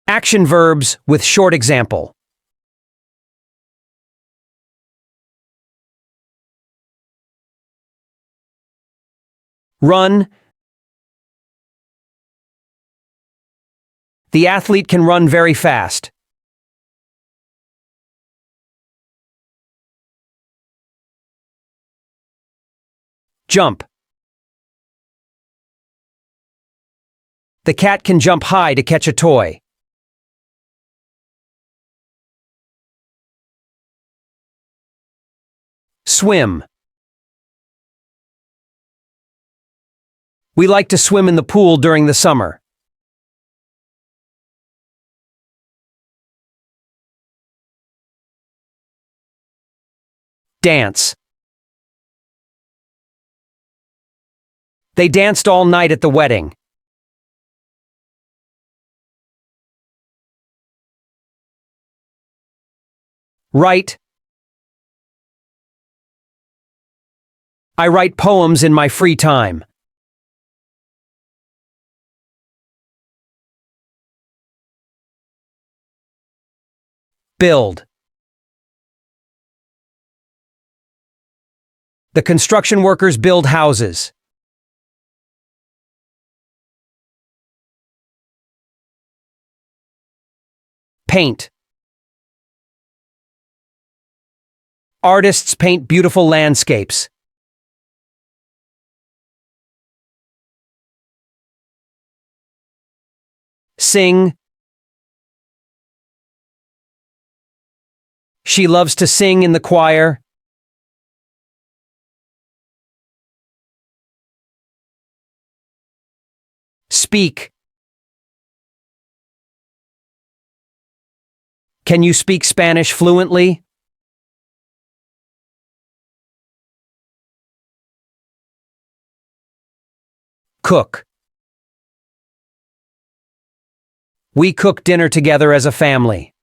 Action verbs with short example. Run. The athlete can run very fast. Jump. The cat can jump high to catch a toy. Swim. We like to swim in the pool during the summer. Dance. They danced all night at the wedding. Write. I write poems in my free time. Build. The construction workers build houses. Paint. Artists paint beautiful landscapes. Sing. She loves to sing in the choir. Speak. Can you speak Spanish fluently? Cook. We cook dinner together as a family.